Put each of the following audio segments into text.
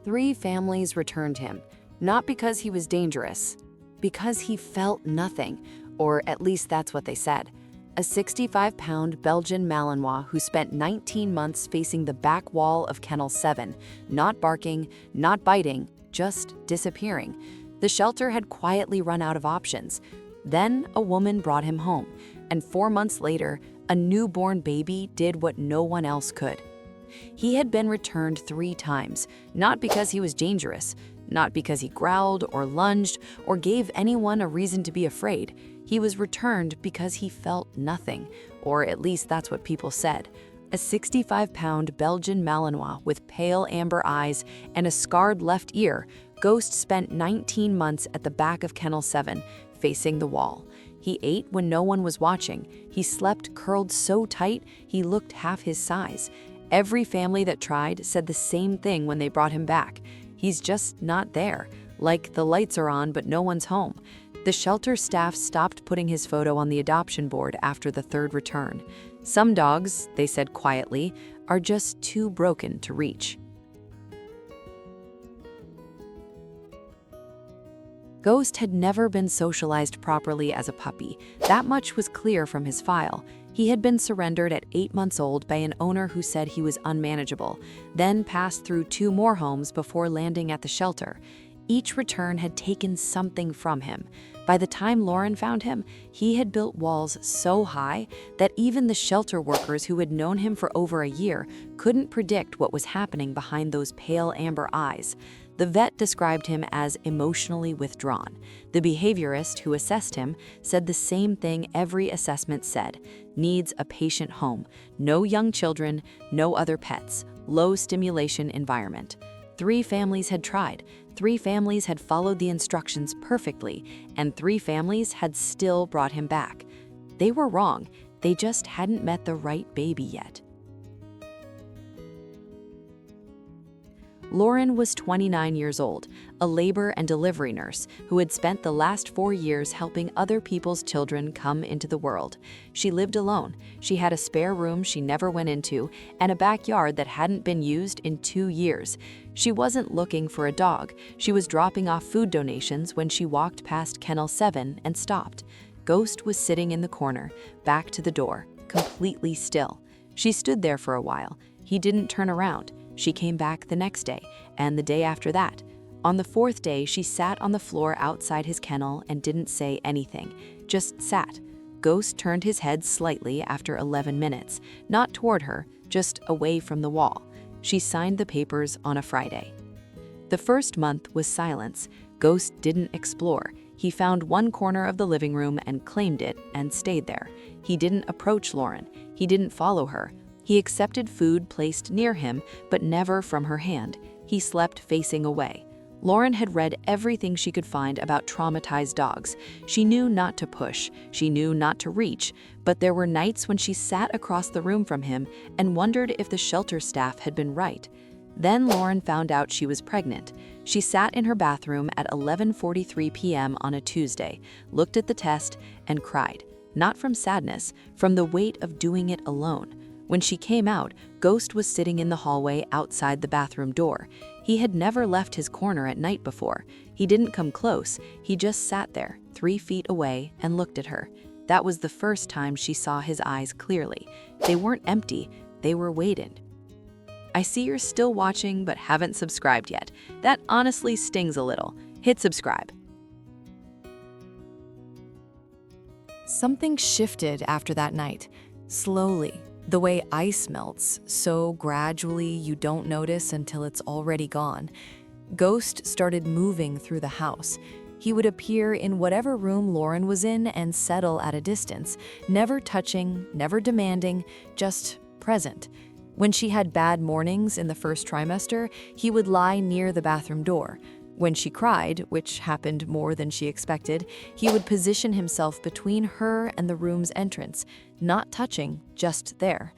3 families returned him, not because he was dangerous, because he felt nothing, or at least that's what they said. A 65-pound Belgian Malinois who spent 19 months facing the back wall of Kennel 7, not barking, not biting, just disappearing. The shelter had quietly run out of options. Then a woman brought him home, and 4 months later, a newborn baby did what no one else could. He had been returned 3 times, not because he was dangerous, not because he growled or lunged or gave anyone a reason to be afraid. He was returned because he felt nothing, or at least that's what people said. A 65-pound Belgian Malinois with pale amber eyes and a scarred left ear, Ghost spent 19 months at the back of Kennel 7, facing the wall. He ate when no one was watching. He slept curled so tight he looked half his size. Every family that tried said the same thing when they brought him back. He's just not there, like the lights are on but no one's home. The shelter staff stopped putting his photo on the adoption board after the 3rd return. Some dogs, they said quietly, are just too broken to reach. Ghost had never been socialized properly as a puppy. That much was clear from his file. He had been surrendered at 8 months old by an owner who said he was unmanageable, then passed through 2 more homes before landing at the shelter. Each return had taken something from him. By the time Lauren found him, he had built walls so high that even the shelter workers who had known him for over a year couldn't predict what was happening behind those pale amber eyes. The vet described him as emotionally withdrawn. The behaviorist who assessed him said the same thing every assessment said: needs a patient home, no young children, no other pets, low stimulation environment. 3 families had tried, 3 families had followed the instructions perfectly, and 3 families had still brought him back. They were wrong, they just hadn't met the right baby yet. Lauren was 29 years old, a labor and delivery nurse who had spent the last 4 years helping other people's children come into the world. She lived alone. She had a spare room she never went into and a backyard that hadn't been used in 2 years. She wasn't looking for a dog. She was dropping off food donations when she walked past Kennel 7 and stopped. Ghost was sitting in the corner, back to the door, completely still. She stood there for a while. He didn't turn around. She came back the next day, and the day after that. On the 4th day, she sat on the floor outside his kennel and didn't say anything, just sat. Ghost turned his head slightly after 11 minutes, not toward her, just away from the wall. She signed the papers on a Friday. The first month was silence. Ghost didn't explore. He found one corner of the living room and claimed it and stayed there. He didn't approach Lauren. He didn't follow her. He accepted food placed near him, but never from her hand. He slept facing away. Lauren had read everything she could find about traumatized dogs. She knew not to push, she knew not to reach, but there were nights when she sat across the room from him and wondered if the shelter staff had been right. Then Lauren found out she was pregnant. She sat in her bathroom at 11:43 p.m. on a Tuesday, looked at the test, and cried. Not from sadness, from the weight of doing it alone. When she came out, Ghost was sitting in the hallway outside the bathroom door. He had never left his corner at night before. He didn't come close. He just sat there, 3 feet away, and looked at her. That was the first time she saw his eyes clearly. They weren't empty, they were weighted. I see you're still watching but haven't subscribed yet. That honestly stings a little. Hit subscribe. Something shifted after that night, slowly. The way ice melts, so gradually you don't notice until it's already gone. Ghost started moving through the house. He would appear in whatever room Lauren was in and settle at a distance, never touching, never demanding, just present. When she had bad mornings in the first trimester, he would lie near the bathroom door. When she cried, which happened more than she expected, he would position himself between her and the room's entrance, not touching, just there.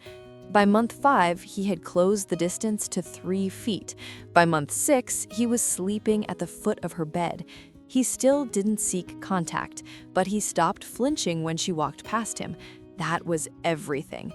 By month 5, he had closed the distance to 3 feet. By month 6, he was sleeping at the foot of her bed. He still didn't seek contact, but he stopped flinching when she walked past him. That was everything.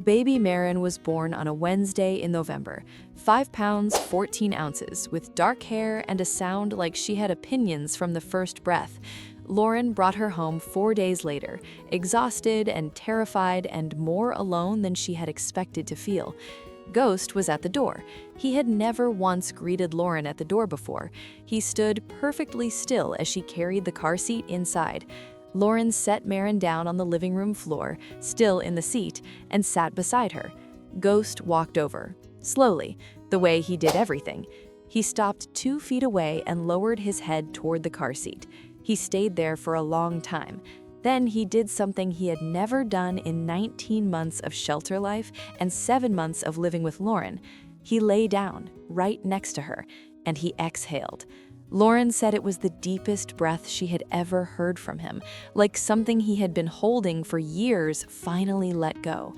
Baby Marin was born on a Wednesday in November, 5 pounds 14 ounces, with dark hair and a sound like she had opinions from the first breath. Lauren brought her home 4 days later, exhausted and terrified and more alone than she had expected to feel. Ghost was at the door. He had never once greeted Lauren at the door before. He stood perfectly still as she carried the car seat inside. Lauren set Marin down on the living room floor, still in the seat, and sat beside her. Ghost walked over, slowly, the way he did everything. He stopped 2 feet away and lowered his head toward the car seat. He stayed there for a long time. Then he did something he had never done in 19 months of shelter life and 7 months of living with Lauren. He lay down, right next to her, and he exhaled. Lauren said it was the deepest breath she had ever heard from him, like something he had been holding for years finally let go.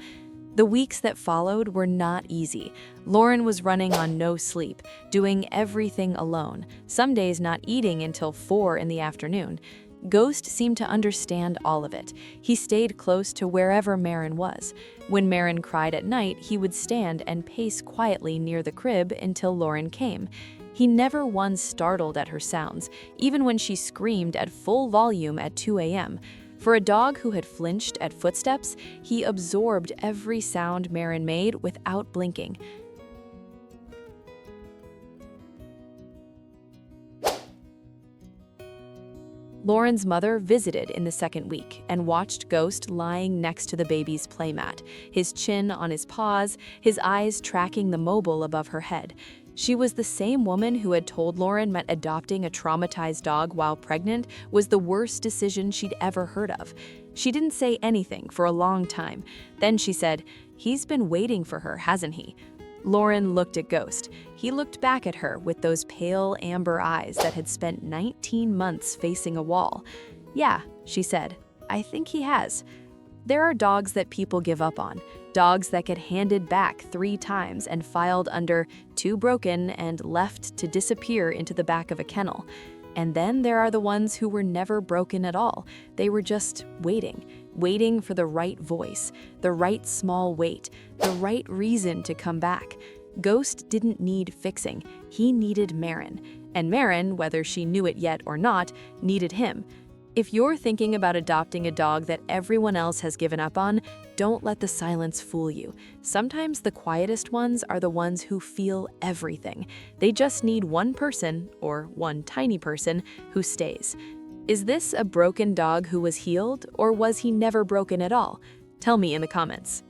The weeks that followed were not easy. Lauren was running on no sleep, doing everything alone, some days not eating until 4 in the afternoon. Ghost seemed to understand all of it. He stayed close to wherever Marin was. When Marin cried at night, he would stand and pace quietly near the crib until Lauren came. He never once startled at her sounds, even when she screamed at full volume at 2 a.m. For a dog who had flinched at footsteps, he absorbed every sound Marin made without blinking. Lauren's mother visited in the second week and watched Ghost lying next to the baby's playmat, his chin on his paws, his eyes tracking the mobile above her head. She was the same woman who had told Lauren that adopting a traumatized dog while pregnant was the worst decision she'd ever heard of. She didn't say anything for a long time. Then she said, "He's been waiting for her, hasn't he?" Lauren looked at Ghost. He looked back at her with those pale amber eyes that had spent 19 months facing a wall. "Yeah," she said, "I think he has." There are dogs that people give up on, dogs that get handed back 3 times and filed under "too broken" and left to disappear into the back of a kennel. And then there are the ones who were never broken at all. They were just waiting for the right voice, the right small wait, the right reason to come back. Ghost didn't need fixing. He needed Marin. And Marin, whether she knew it yet or not, needed him. If you're thinking about adopting a dog that everyone else has given up on, don't let the silence fool you. Sometimes the quietest ones are the ones who feel everything. They just need one person, or one tiny person, who stays. Is this a broken dog who was healed, or was he never broken at all? Tell me in the comments.